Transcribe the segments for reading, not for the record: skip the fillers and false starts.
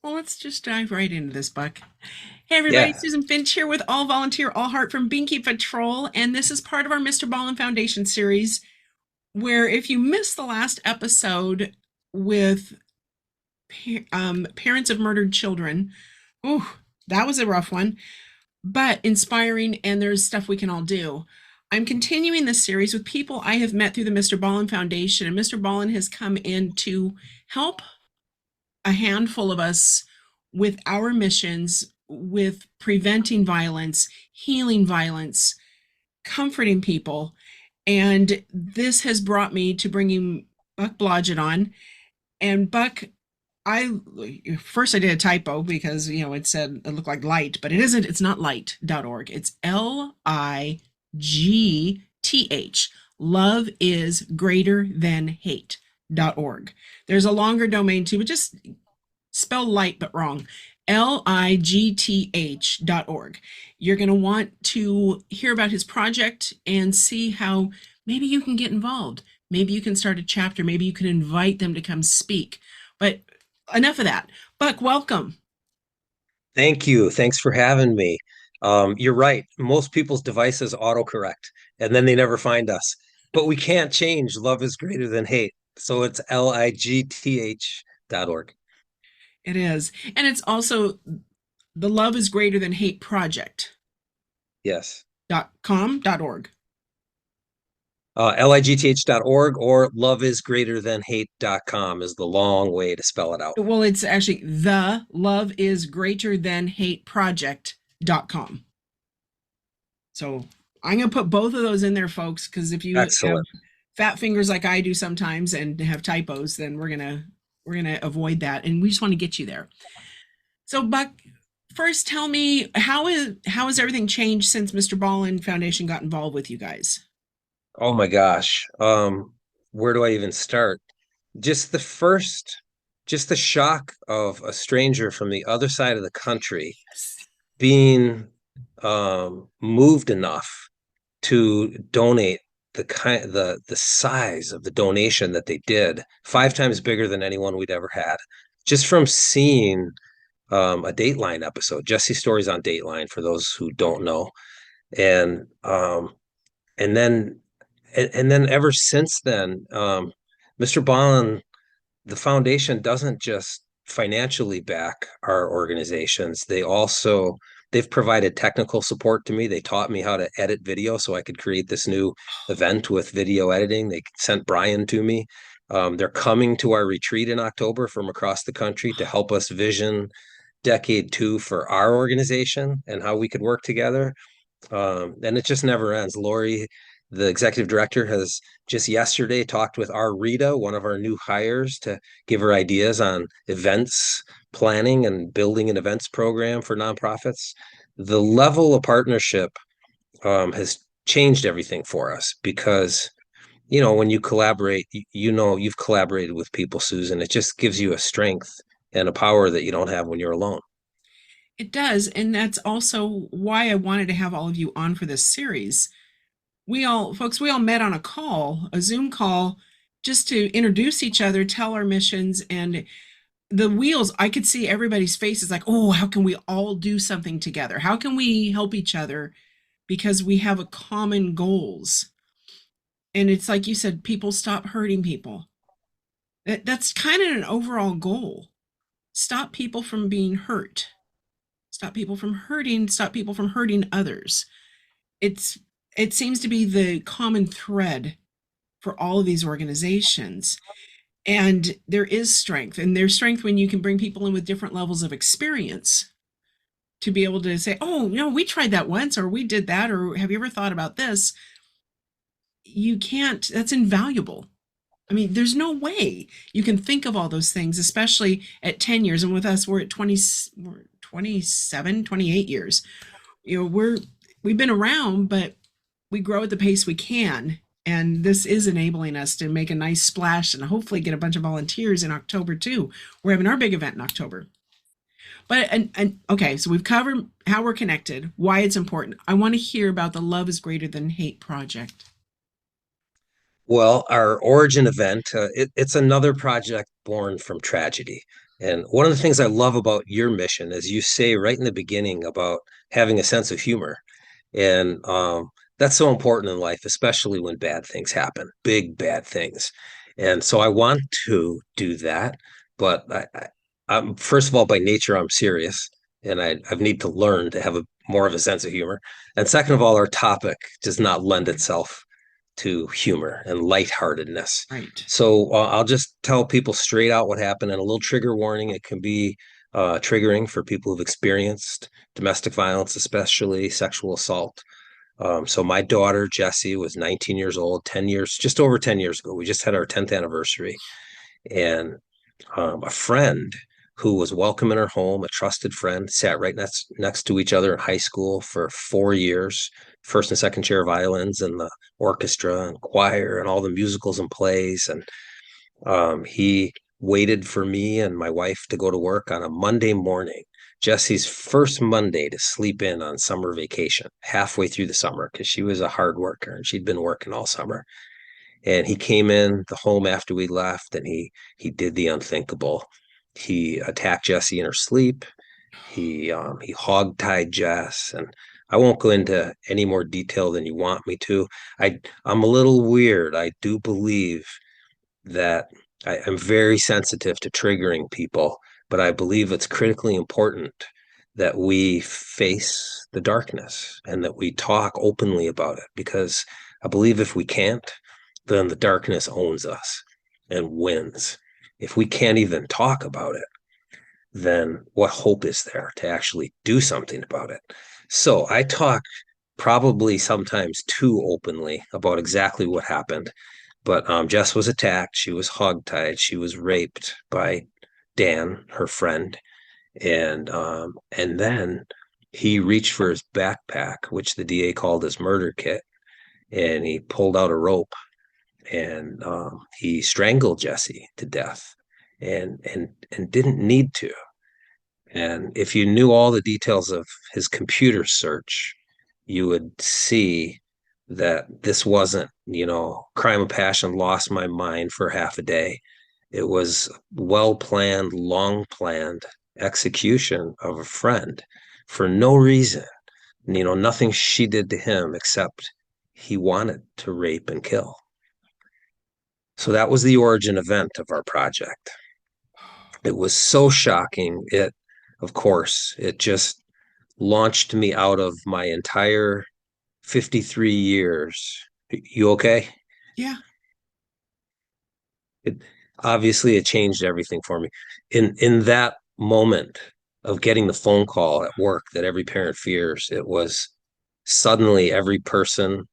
Well, let's just dive right into this, Buck. Hey, everybody, Yeah. Susan Finch here with All Volunteer, All Heart from Beankeep Patrol, and this is part of our Mr. Ballin Foundation series. Where if you missed the last episode with parents of murdered children, oh, that was a rough one, but inspiring, and there's stuff we can all do. I'm continuing this series with people I have met through the Mr. Ballin Foundation, and Mr. Ballin has come in to help a handful of us with our missions with preventing violence, healing violence, comforting people. And this has brought me to bringing Buck Blodgett on. And Buck, I first I did a typo because it said it looked like light, but it isn't. It's not light.org. It's LIGTH. Love is greater than hate.org. There's a longer domain too, but just spell light but wrong. LIGTH.org. You're going to want to hear about his project and see how maybe you can get involved. Maybe you can start a chapter. Maybe you can invite them to come speak. But enough of that. Buck, welcome. Thank you. Thanks for having me. You're right. Most people's devices autocorrect and then they never find us. But we can't change love is greater than hate. So it's ligth.org. It is. And it's also the Love is Greater Than Hate Yes. Project.com.org. Ligth.org or loveisgreaterthanhate.com is the long way to spell it out. Well, it's actually the Love is Greater Than Hate Project.com. So I'm going to put both of those in there, folks, because if you have Excellent. fat fingers like I do sometimes and have typos, then we're gonna avoid that, and we just want to get you there. So, Buck, first tell me how has everything changed since Mr. Ballin Foundation got involved with you guys? Oh my gosh. Where do I even start? Just the first, just the shock of a stranger from the other side of the country being moved enough to donate the size of the donation that they did, 5 times bigger than anyone we'd ever had, just from seeing a Dateline episode. Jessie Stories on Dateline for those who don't know, and and then and then ever since then, Mr. Ballin, the foundation doesn't just financially back our organizations. They've provided technical support to me. They taught me how to edit video so I could create this new event with video editing. They sent Brian to me. They're coming to our retreat in October from across the country to help us vision decade two for our organization and how we could work together. And it just never ends. Lori, the executive director, has just yesterday talked with our Rita, one of our new hires, to give her ideas on events planning and building an events program for nonprofits. The level of partnership has changed everything for us because, when you collaborate, you've collaborated with people, Susan. It just gives you a strength and a power that you don't have when you're alone. It does, and that's also why I wanted to have all of you on for this series. We all met on a call, a Zoom call, just to introduce each other, tell our missions, and the wheels, I could see everybody's faces like, oh, how can we all do something together? How can we help each other? Because we have a common goals. And it's like you said, people stop hurting people. That's kind of an overall goal. Stop people from being hurt. Stop people from hurting, stop people from hurting others. It's it seems to be the common thread for all of these organizations. And there is strength, and there's strength when you can bring people in with different levels of experience to be able to say, oh, we tried that once, or we did that, or have you ever thought about this? You can't, that's invaluable. I mean, there's no way you can think of all those things, especially at 10 years. And with us, we're at 20, we're 27, 28 years. We've been around, but we grow at the pace we can. And this is enabling us to make a nice splash and hopefully get a bunch of volunteers in October too. We're having our big event in October. But and okay, so we've covered how we're connected, why it's important. I want to hear about the Love is Greater Than Hate project. Well, our origin event, it's another project born from tragedy. And one of the things I love about your mission is you say right in the beginning about having a sense of humor. And that's so important in life, especially when bad things happen, big bad things. And so I want to do that. But I'm, first of all, by nature, I'm serious. And I need to learn to have a more of a sense of humor. And second of all, our topic does not lend itself to humor and lightheartedness. Right. So I'll just tell people straight out what happened and a little trigger warning. It can be triggering for people who've experienced domestic violence, especially sexual assault. So my daughter, Jessie, was 19 years old, 10 years, just over 10 years ago. We just had our 10th anniversary. And a friend who was welcome in her home, a trusted friend, sat right next to each other in high school for 4 years, first and second chair violins and the orchestra and choir and all the musicals and plays. And he waited for me and my wife to go to work on a Monday morning, Jessie's first Monday to sleep in on summer vacation, halfway through the summer, because she was a hard worker and she'd been working all summer. And he came in the home after we left, and he did the unthinkable. He attacked Jessie in her sleep. He hog-tied Jess, and I won't go into any more detail than you want me to. I'm a little weird. I do believe that I'm very sensitive to triggering people, but I believe it's critically important that we face the darkness and that we talk openly about it, because I believe if we can't, then the darkness owns us and wins. If we can't even talk about it, then what hope is there to actually do something about it? So I talk probably sometimes too openly about exactly what happened. But Jess was attacked. She was hogtied. She was raped by Dan, her friend, and then he reached for his backpack, which the DA called his murder kit, and he pulled out a rope and he strangled Jessie to death, and didn't need to. And if you knew all the details of his computer search, you would see that this wasn't, crime of passion, lost my mind for half a day. It was well planned, long planned execution of a friend for no reason. Nothing she did to him except he wanted to rape and kill. So that was the origin event of our project. It was so shocking. Of course, it just launched me out of my entire 53 years. You okay? Yeah. It obviously it changed everything for me. In that moment of getting the phone call at work that every parent fears, it was suddenly everything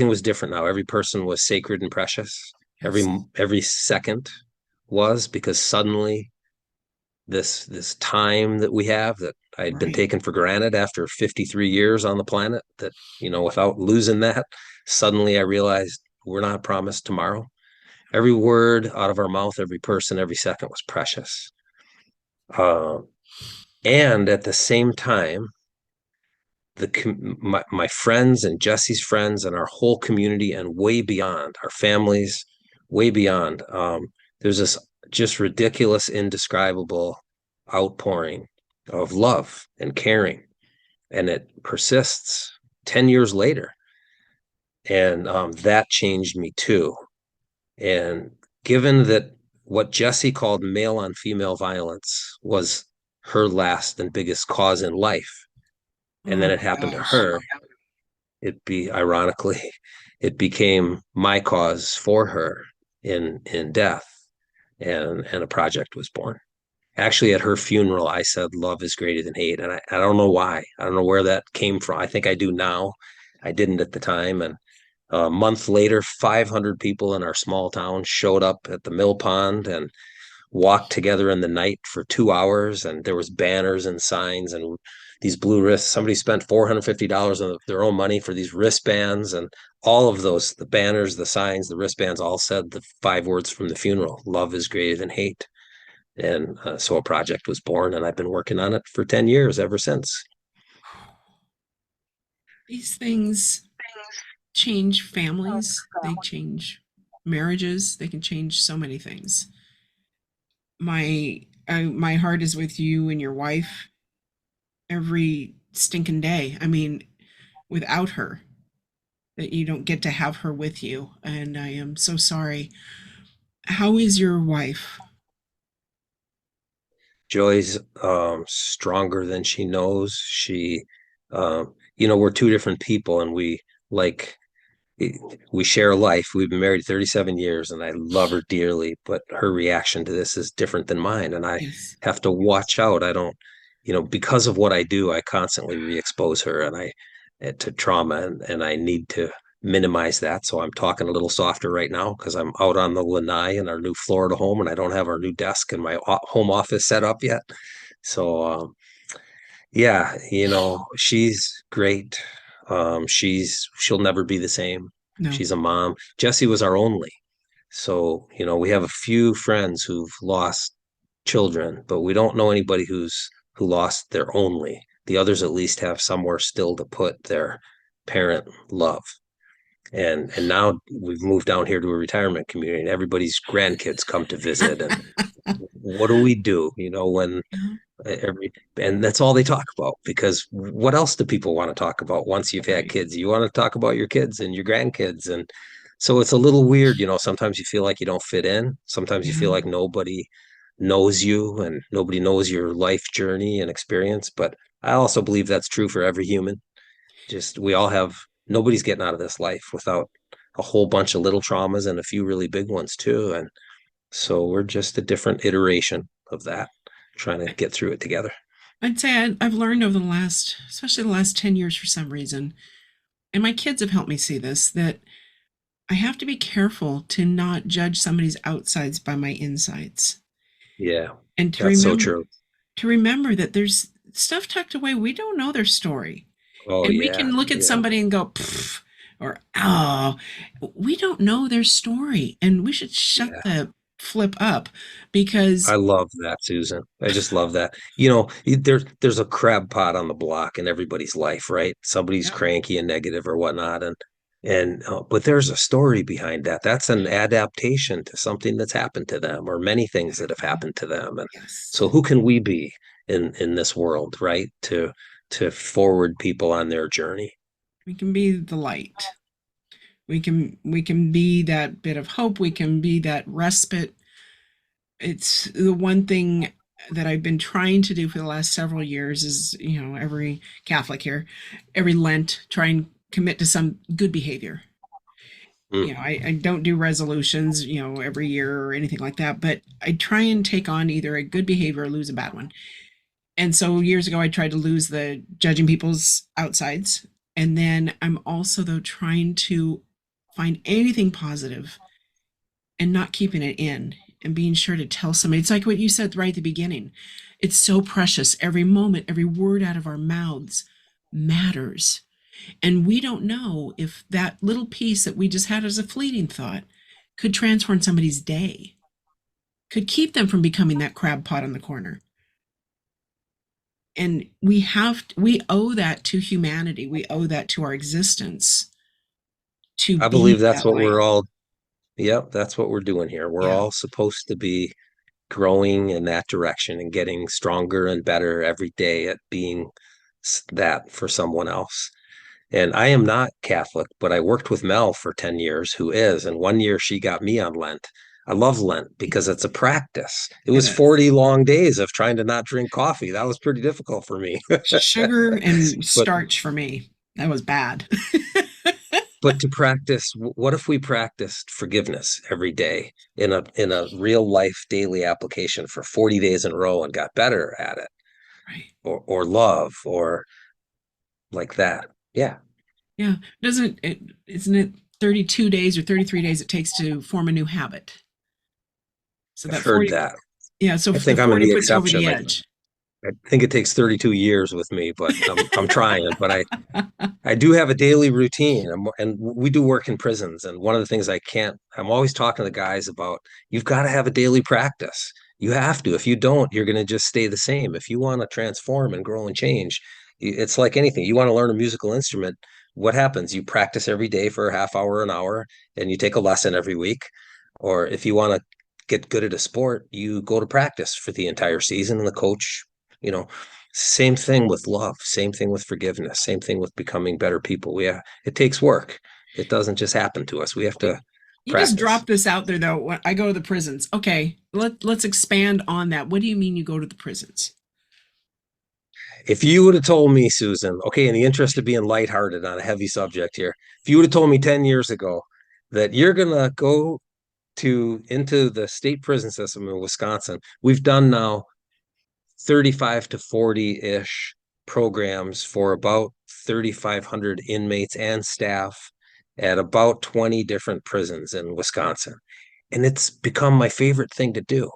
was different now. Every person was sacred and precious. Every Absolutely. every second was, because suddenly this time that we have that I had been Right. taken for granted after 53 years on the planet, that without losing that, suddenly I realized we're not promised tomorrow. Every word out of our mouth, every person, every second was precious. uh, and at the same time, my friends and Jesse's friends and our whole community and way beyond, our families, way beyond, there's this just ridiculous, indescribable outpouring of love and caring, and it persists 10 years later. And that changed me too. And given that what Jessie called male on female violence was her last and biggest cause in life, and Oh then it my happened to gosh. her, ironically, it became my cause for her in death, and a project was born. Actually, at her funeral, I said love is greater than hate, and I don't know why. I don't know where that came from. I think I do now. I didn't at the time. And a month later, 500 people in our small town showed up at the mill pond and walked together in the night for 2 hours, and there was banners and signs and these blue wrists. Somebody spent $450 of their own money for these wristbands, and all of those, the banners, the signs, the wristbands, all said the 5 words from the funeral: love is greater than hate. And so a project was born, and I've been working on it for 10 years ever since. These things change families, they change marriages, they can change so many things. My my heart is with you and your wife every stinking day. I mean, without her, that you don't get to have her with you. And I am so sorry. How is your wife? Joy's stronger than she knows. We're two different people, and like we share life. We've been married 37 years, and I love her dearly, but her reaction to this is different than mine, and I Yes. have to watch out. I don't, because of what I do, I constantly re-expose her and I to trauma, and I need to minimize that. So I'm talking a little softer right now because I'm out on the lanai in our new Florida home, and I don't have our new desk and my home office set up yet. So yeah, she's great. She'll never be the same. No. She's a mom. Jessie was our only. So, we have a few friends who've lost children, but we don't know anybody who lost their only. The others at least have somewhere still to put their parent love. And now we've moved down here to a retirement community, and everybody's grandkids come to visit. And what do we do? When Yeah. every and that's all they talk about, because what else do people want to talk about once you've had Right. kids? You want to talk about your kids and your grandkids, and so it's a little weird. Sometimes you feel like you don't fit in, sometimes you feel Yeah. like nobody knows you and nobody knows your life journey and experience, but I also believe that's true for every human. Just we all have Nobody's getting out of this life without a whole bunch of little traumas and a few really big ones too, and so we're just a different iteration of that, trying to get through it together. I'd say I've learned over the last, especially the last 10 years for some reason, and my kids have helped me see this, that I have to be careful to not judge somebody's outsides by my insides. Yeah, And that's so true. to remember that there's stuff tucked away. We don't know their story. Oh And we yeah, can look at yeah. somebody and go, "Pfft," or oh, we don't know their story. And we should shut Yeah. the flip up because I love that, Susan. I just love that. There's a crab pot on the block in everybody's life, right? Somebody's yep, cranky and negative or whatnot, but there's a story behind that. That's an adaptation to something that's happened to them, or many things that have exactly. happened to them. And Yes. so, who can we be in this world, right? To forward people on their journey. We can be the light. We can be that bit of hope. We can be that respite. It's the one thing that I've been trying to do for the last several years is, every Catholic here, every Lent, try and commit to some good behavior. Mm. I don't do resolutions, every year or anything like that, but I try and take on either a good behavior or lose a bad one. And so years ago, I tried to lose the judging people's outsides. And then I'm also, though, trying to find anything positive and not keeping it in and being sure to tell somebody. It's like what you said right at the beginning. It's so precious. Every moment, every word out of our mouths matters. And we don't know if that little piece that we just had as a fleeting thought could transform somebody's day, could keep them from becoming that crab pot on the corner. And we owe that to humanity. We owe that to our existence to I believe be that's that what light. we're all. Yep, that's what we're doing here. We're Yeah, all supposed to be growing in that direction and getting stronger and better every day at being that for someone else. And I am not Catholic, but I worked with Mel for 10 years, who is. And one year she got me on Lent. I love Lent because it's a practice. It it was is. 40 long days of trying to not drink coffee. That was pretty difficult for me. Sugar and but starch for me. That was bad. but to practice, what if we practiced forgiveness every day in a real life daily application for 40 days in a row and got better at it, Right. or love, or like that. Yeah, Yeah. Isn't it 32 days or 33 days it takes to form a new habit? So I've that heard 40, that. yeah, so I the think I'm in 40 the puts you over exception. the I edge. I think it takes 32 years with me, but I'm trying. But I do have a daily routine, and we do work in prisons. And one of the things I'm always talking to the guys about, you've got to have a daily practice. You have to. If you don't, you're going to just stay the same. If you want to transform and grow and change, it's like anything. You want to learn a musical instrument. What happens? You practice every day for a half hour, an hour, and you take a lesson every week. Or if you want to get good at a sport, you go to practice for the entire season, and the coach, you know, same thing with love, same thing with forgiveness, same thing with becoming better people. It takes work. It doesn't just happen to us. We have to You just practice. dropped this out there though. When I go to the prisons. Okay, let's expand on that. What do you mean you go to the prisons? If you would have told me, Susan, okay, in the interest of being lighthearted on a heavy subject here, if you would have told me 10 years ago that you're gonna go into the state prison system in Wisconsin, we've done now 35 to 40-ish programs for about 3,500 inmates and staff at about 20 different prisons in Wisconsin. And it's become my favorite thing to do.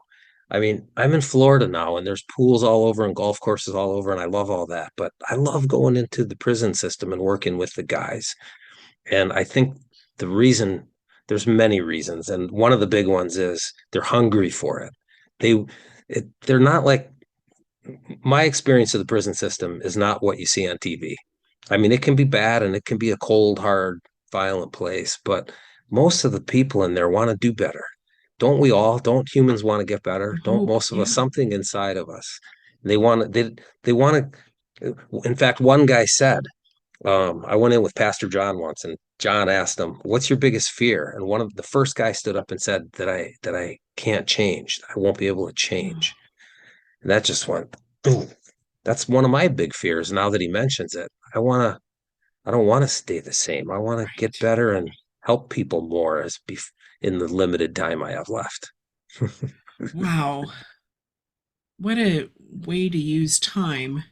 I mean, I'm in Florida now, and there's pools all over and golf courses all over, and I love all that. But I love going into the prison system and working with the guys. And I think the reason, there's many reasons, and one of the big ones is they're hungry for it. They they're not like, my experience of the prison system is not what you see on TV. I mean, it can be bad and it can be a cold, hard, violent place, but most of the people in there want to do better. Don't we all? Don't humans want to get better? Don't Hope, most of us? yeah. Something inside of us. They want to, they want to. In fact, one guy said, I went in with Pastor John once, and John asked him, "What's your biggest fear?" And one of the first guys stood up and said that I can't change. I won't be able to change. And that just went, ooh, that's one of my big fears now that he mentions it. I don't want to stay the same. I want to get Right. better and help people more in the limited time I have left. Wow. What a way to use time.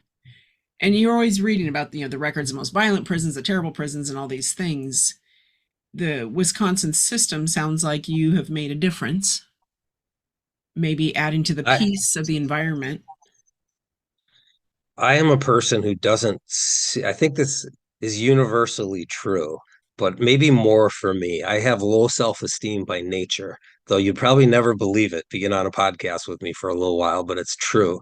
And you're always reading about the records of most violent prisons, the terrible prisons, and all these things. The Wisconsin system sounds like you have made a difference, maybe adding to the I peace of the environment. I am a person who doesn't see, I think this is universally true, but maybe more for me. I have low self-esteem by nature, though you'd probably never believe it being on a podcast with me for a little while, but it's true.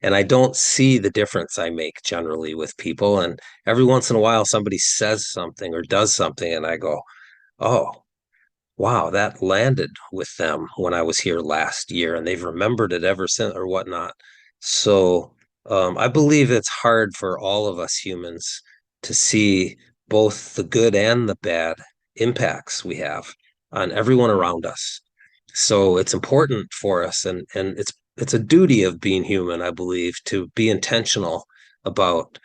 And I don't see the difference I make generally with people. And every once in a while, somebody says something or does something, and I go, oh, wow, that landed with them when I was here last year, and they've remembered it ever since or whatnot. So I believe it's hard for all of us humans to see both the good and the bad impacts we have on everyone around us. So it's important for us, and it's a duty of being human, I believe, to be intentional about,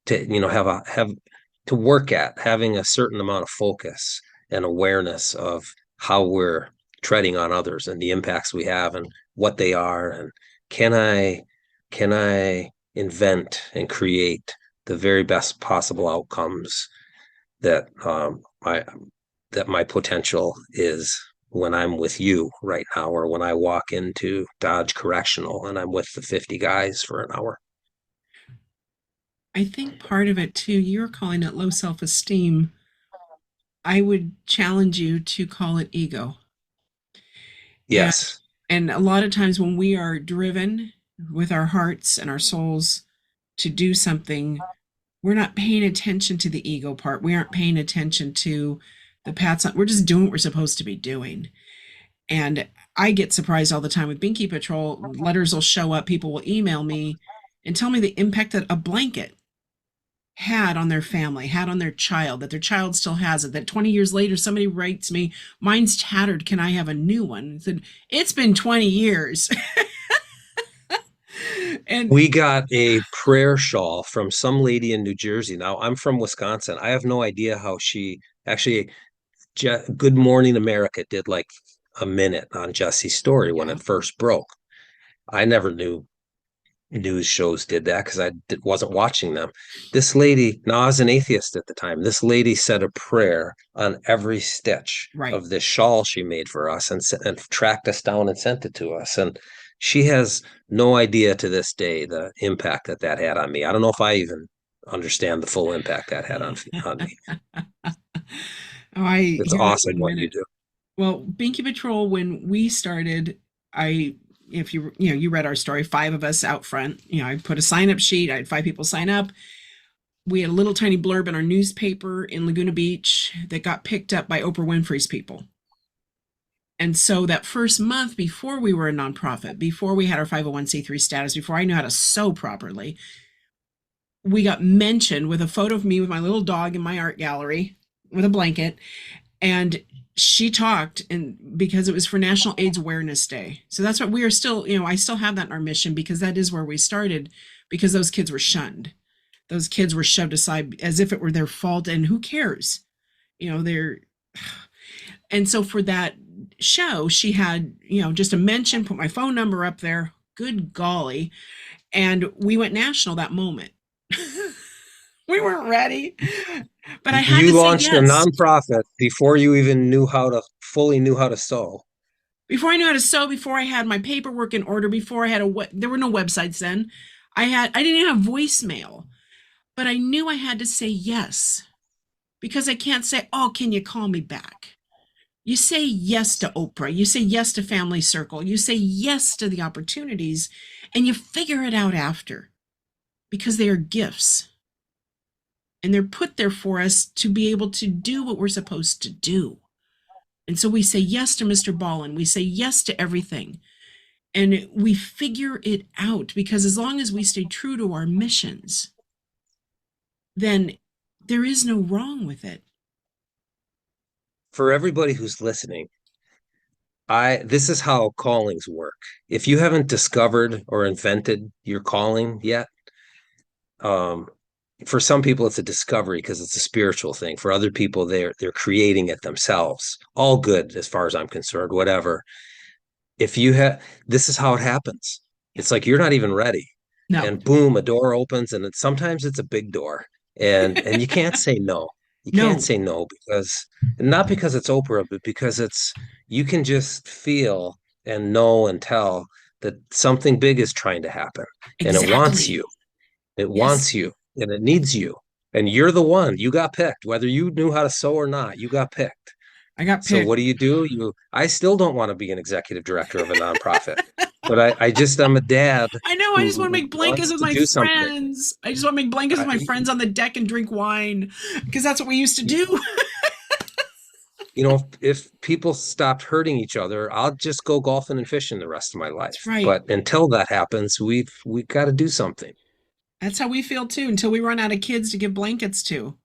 to have to work at having a certain amount of focus and awareness of how we're treading on others and the impacts we have and what they are, and can I can I invent and create the very best possible outcomes that my potential is when I'm with you right now, or when I walk into Dodge Correctional and I'm with the 50 guys for an hour. I think part of it too, you're calling it low self esteem. I would challenge you to call it ego. And Yes. and a lot of times when we are driven with our hearts and our souls to do something, we're not paying attention to the ego part. We aren't paying attention to the pats on. We're just doing what we're supposed to be doing. And I get surprised all the time with Binky Patrol. Letters will show up, people will email me and tell me the impact that a blanket had on their family, had on their child, that their child still has it, that 20 years later somebody writes me, mine's tattered, can I have a new one? I said, it's been 20 years. And We got a prayer shawl from some lady in New Jersey. Now, I'm from Wisconsin. I have no idea how she actually, Good Morning America did like a minute on Jesse's story when yeah, it first broke. I never knew news shows did that because wasn't watching them. This lady, now I was an atheist at the time, this lady said a prayer on every stitch right. of this shawl she made for us, and tracked us down and sent it to us. And she has no idea to this day the impact that had on me. I don't know if I even understand the full impact that had on me. Oh, I It's hear that awesome one what you minute. do. Well, Binky Patrol, when we started, I, if you read our story, five of us out front, I put a sign up sheet. I had five people sign up. We had a little tiny blurb in our newspaper in Laguna Beach that got picked up by Oprah Winfrey's people. And so that first month before we were a nonprofit, before we had our 501c3 status, before I knew how to sew properly, we got mentioned with a photo of me with my little dog in my art gallery with a blanket. And she talked, and because it was for National AIDS Awareness Day. So that's what we are still, I still have that in our mission, because that is where we started, because those kids were shunned. Those kids were shoved aside as if it were their fault, and who cares? They're and so for that show, she had, just a mention, put my phone number up there. Good golly. And we went national that moment. We weren't ready, but I had You to say launched a yes. nonprofit before you even fully knew how to sew. Before I knew how to sew, before I had my paperwork in order, before I had there were no websites then. I didn't even have voicemail, but I knew I had to say yes, because I can't say, "Oh, can you call me back?" You say yes to Oprah, you say yes to Family Circle, you say yes to the opportunities, and you figure it out after, because they are gifts. And they're put there for us to be able to do what we're supposed to do. And so we say yes to Mr. Ballin, we say yes to everything. And we figure it out, because as long as we stay true to our missions, then there is no wrong with it. For everybody who's listening, this is how callings work. If you haven't discovered or invented your calling yet, um, for some people it's a discovery because it's a spiritual thing. For other people, they're creating it themselves. All good as far as I'm concerned, whatever. If you have, this is how it happens. It's like you're not even ready, No. and boom, a door opens, and sometimes it's a big door, and you can't say no. You can't No. say no, because not because it's Oprah, but because you can just feel and know and tell that something big is trying to happen, and it wants Exactly. you. It Yes. wants you, and it needs you, and you're the one. You got picked, whether you knew how to sew or not. You got picked. I got So picked. what do? I still don't want to be an executive director of a nonprofit, but I'm a dad I know. I just want to who make blankets wants with to my do something. friends. I just want to make blankets with I, my friends on the deck and drink wine, because that's what we used to do. if people stopped hurting each other, I'll just go golfing and fishing the rest of my That's life. right. But until that happens, we've got to do something. That's how we feel too, until we run out of kids to give blankets to.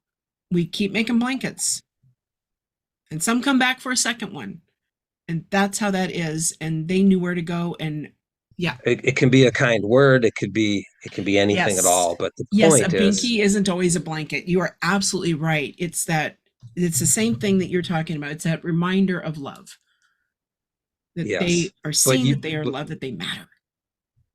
We keep making blankets, and some come back for a second one. And that's how that is. And they knew where to go. And yeah, It can be a kind word. It can be anything at yes. all. But the Yes, a point is, binky isn't always a blanket. You are absolutely right. It's the same thing that you're talking about. It's that reminder of love, that they yes, are but seen, that they are loved, that they matter.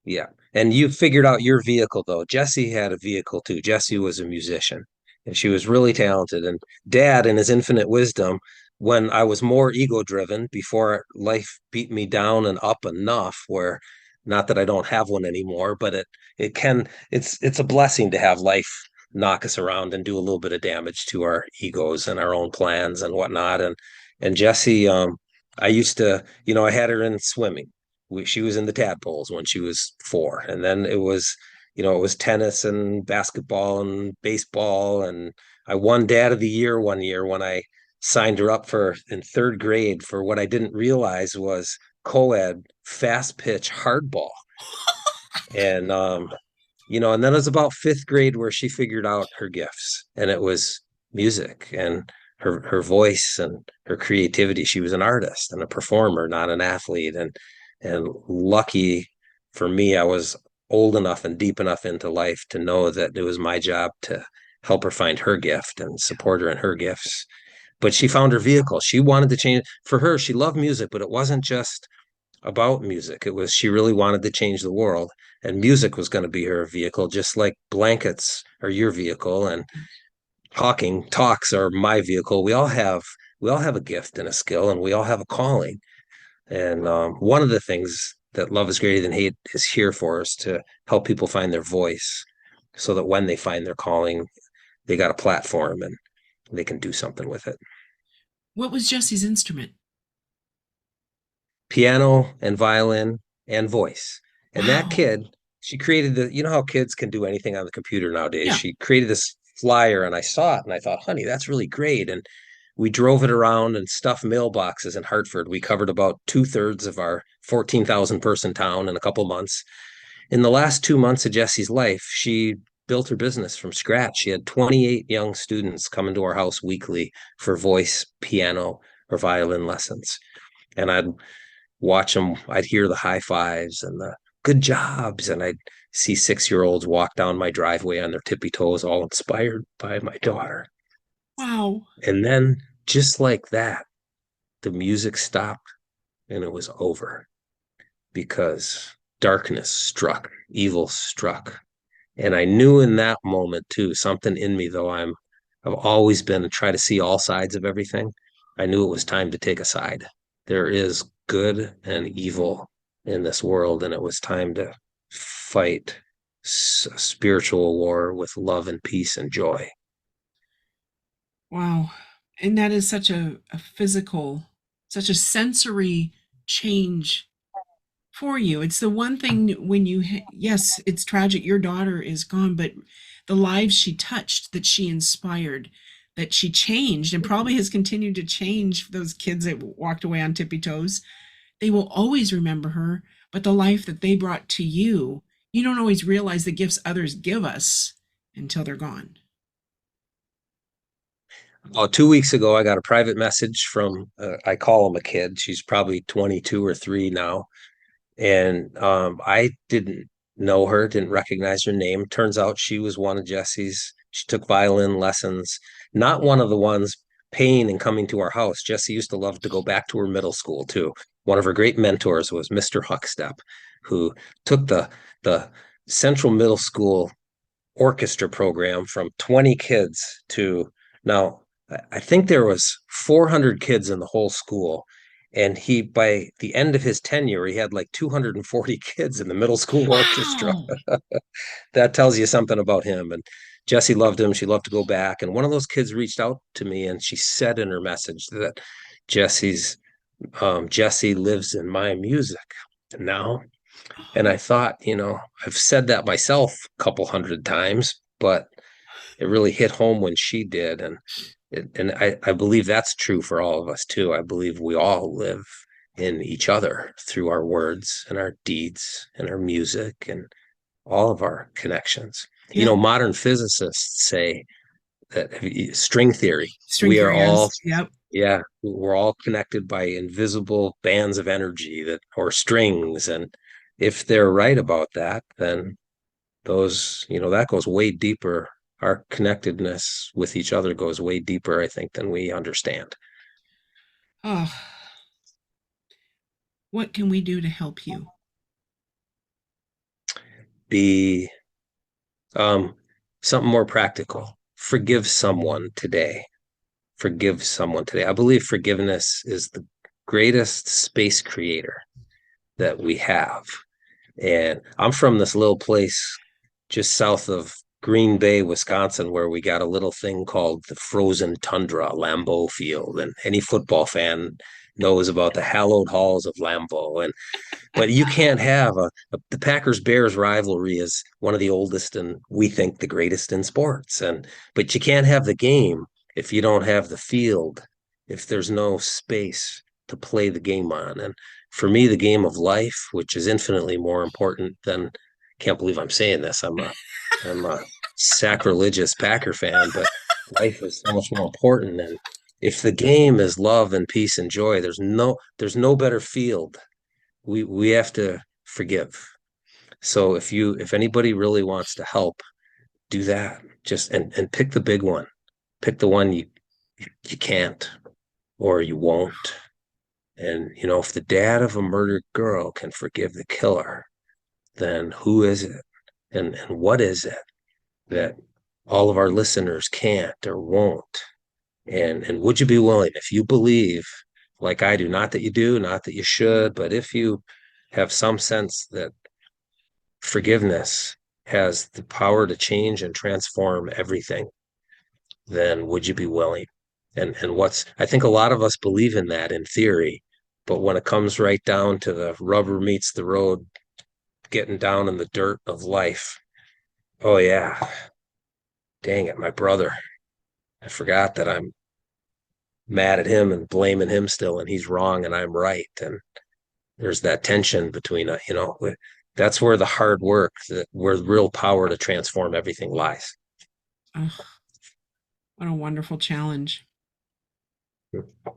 yeah. And you figured out your vehicle, though. Jessie had a vehicle too. Jessie was a musician, and she was really talented. And Dad, in his infinite wisdom, when I was more ego driven, before life beat me down and up enough where, not that I don't have one anymore, but it's a blessing to have life knock us around and do a little bit of damage to our egos and our own plans and whatnot. And Jessie, I used to, I had her in swimming. She was in the tadpoles when she was 4, and then it was tennis and basketball and baseball, and I won Dad of the Year one year when I signed her up for in 3rd grade for what I didn't realize was co-ed fast pitch hardball. And then it was about 5th grade where she figured out her gifts, and it was music and her voice and her creativity. She was an artist and a performer, not an athlete. And lucky for me, I was old enough and deep enough into life to know that it was my job to help her find her gift and support her in her gifts. But she found her vehicle. She wanted to change. For her, she loved music, but it wasn't just about music. It was, she really wanted to change the world, and music was going to be her vehicle, just like blankets are your vehicle and talks are my vehicle. We all have a gift and a skill, and we all have a calling. And one of the things that Love is Greater Than Hate is here for is to help people find their voice, so that when they find their calling, they got a platform and they can do something with it. What was Jesse's instrument? Piano and violin and voice. And that Wow. kid, she created you know how kids can do anything on the computer nowadays. Yeah. She created this flyer, and I saw it and I thought, honey, that's really great. And we drove it around and stuffed mailboxes in Hartford. We covered about 2/3 of our 14,000 person town in a couple months. In the last 2 months of Jessie's life, she built her business from scratch. She had 28 young students coming to our house weekly for voice, piano, or violin lessons. And I'd watch them, I'd hear the high fives and the good jobs, and I'd see 6-year-olds walk down my driveway on their tippy toes, all inspired by my daughter. Wow. And then, just like that, the music stopped and it was over because darkness struck, evil struck. And I knew in that moment too, something in me, though I've always been to try to see all sides of everything. I knew it was time to take a side. There is good and evil in this world, and it was time to fight a spiritual war with love and peace and joy. Wow. And that is such a physical, such a sensory change for you. It's the one thing when yes, it's tragic. Your daughter is gone, but the lives she touched, that she inspired, that she changed, and probably has continued to change those kids that walked away on tippy toes. They will always remember her, but the life that they brought to you, you don't always realize the gifts others give us until they're gone. Oh, 2 weeks ago, I got a private message from, I call him a kid. She's probably 22 or 3 now. And I didn't know her, didn't recognize her name. Turns out she was one of Jessie's. She took violin lessons, not one of the ones paying and coming to our house. Jessie used to love to go back to her middle school too. One of her great mentors was Mr. Huckstep, who took the Central Middle School orchestra program from 20 kids to now I think there was 400 kids in the whole school, and he by the end of his tenure he had like 240 kids in the middle school orchestra. Wow. That tells you something about him. And Jessie loved him. She loved to go back, and one of those kids reached out to me and she said in her message that Jessie's Jessie lives in my music now. And I thought, I've said that myself a couple hundred times, but it really hit home when she did. And I believe that's true for all of us too. I believe we all live in each other through our words and our deeds and our music and all of our connections. Yep. Modern physicists say that string theory, String we are theory, all, yes. Yep. yeah, we're all connected by invisible bands of energy or strings. And if they're right about that, then that goes way deeper. Our connectedness with each other goes way deeper, I think, than we understand. Oh, what can we do to help you? Be um, something more practical. Forgive someone today. Forgive someone today. I believe forgiveness is the greatest space creator that we have. And I'm from this little place just south of Green Bay, Wisconsin, where we got a little thing called the frozen tundra, Lambeau Field. And any football fan knows about the hallowed halls of Lambeau. But you can't have the Packers Bears rivalry is one of the oldest and we think the greatest in sports. But you can't have the game if you don't have the field, if there's no space to play the game on. And for me, the game of life, which is infinitely more important than, can't believe I'm saying this. I'm a sacrilegious Packer fan, but life is so much more important. And if the game is love and peace and joy, there's no better field. We have to forgive. So if anybody really wants to help, do that. Just and pick the big one. Pick the one you can't or you won't. And if the dad of a murdered girl can forgive the killer, then who is it? And what is it that all of our listeners can't or won't? And would you be willing, if you believe, like I do, not that you do, not that you should, but if you have some sense that forgiveness has the power to change and transform everything, then would you be willing? And I think a lot of us believe in that in theory, but when it comes right down to the rubber meets the road, getting down in the dirt of life, oh yeah, dang it, my brother, I forgot that mad at him and blaming him still, and he's wrong and I'm right. And there's that tension between, that's where the hard work, where the real power to transform everything lies. Oh, what a wonderful challenge.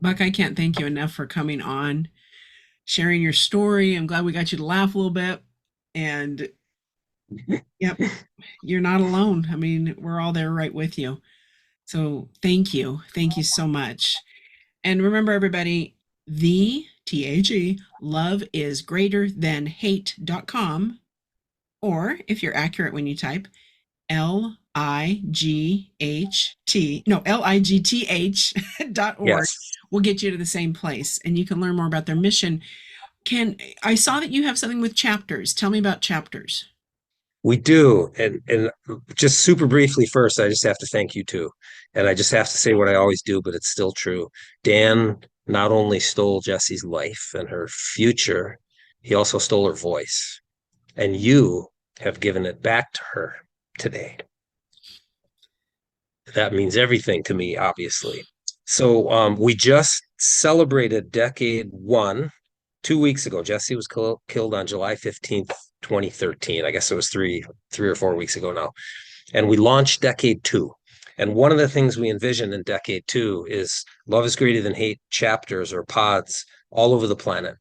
Buck, I can't thank you enough for coming on, sharing your story. I'm glad we got you to laugh a little bit. And yep, you're not alone. I mean, we're all there right with you. So thank you. Thank you so much. And remember, everybody, the TAG, love is greater than hate.com. Or if you're accurate when you type, ligth.org Yes. will get you to the same place, and you can learn more about their mission. I saw that you have something with chapters. Tell me about chapters. We do. And just super briefly first, I just have to thank you too. And I just have to say what I always do, but it's still true. Dan not only stole Jessie's life and her future, he also stole her voice. And you have given it back to her today. That means everything to me, obviously. So we just celebrated decade one 2 weeks ago. Jessie was killed on July 15th, 2013. I guess it was three or 4 weeks ago now. And we launched decade two. And one of the things we envision in decade two is Love is Greater Than Hate chapters or pods all over the planet.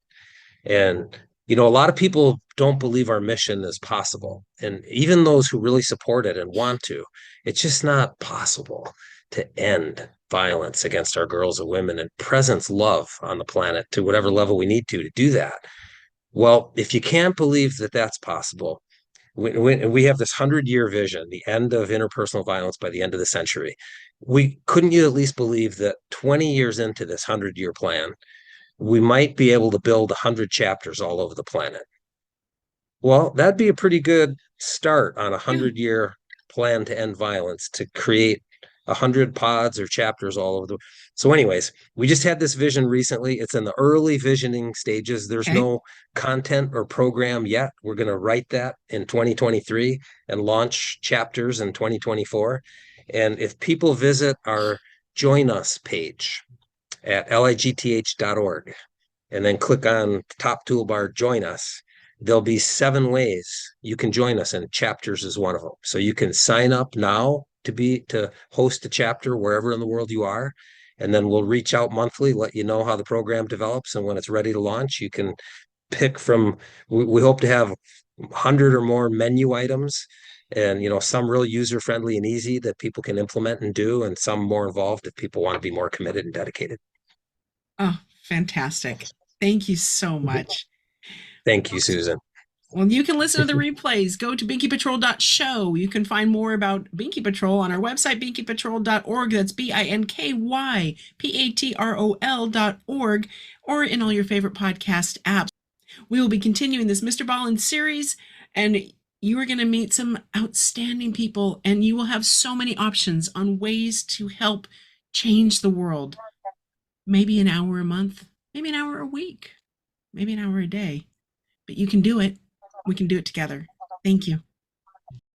And, a lot of people don't believe our mission is possible. And even those who really support it and want to, it's just not possible to end violence against our girls and women and presence love on the planet to whatever level we need to do that. Well, if you can't believe that that's possible, we have this 100-year vision, the end of interpersonal violence by the end of the century. Couldn't you at least believe that 20 years into this 100-year plan, we might be able to build 100 chapters all over the planet? Well, that'd be a pretty good start on a Yeah. 100-year plan to end violence, to create 100 pods or chapters all over the. So, anyways, we just had this vision recently. It's in the early visioning stages. There's Okay. no content or program yet. We're going to write that in 2023 and launch chapters in 2024. And if people visit our Join Us page at ligth.org and then click on the top toolbar, Join Us, there'll be 7 ways you can join us, and chapters is one of them. So you can sign up now to host a chapter wherever in the world you are, and then we'll reach out monthly, let you know how the program develops, and when it's ready to launch, you can pick from. We hope to have 100 or more menu items, and some real user friendly and easy that people can implement and do, and some more involved if people want to be more committed and dedicated. Oh, fantastic. Thank you so much. Thank you, Susan. Well, you can listen to the replays. Go to binkypatrol.show. You can find more about Binky Patrol on our website, binkypatrol.org. That's binkypatrol.org, or in all your favorite podcast apps. We will be continuing this Mr. Ballin series, and you are going to meet some outstanding people, and you will have so many options on ways to help change the world. Maybe an hour a month, maybe an hour a week, maybe an hour a day, but you can do it. We can do it together. Thank you.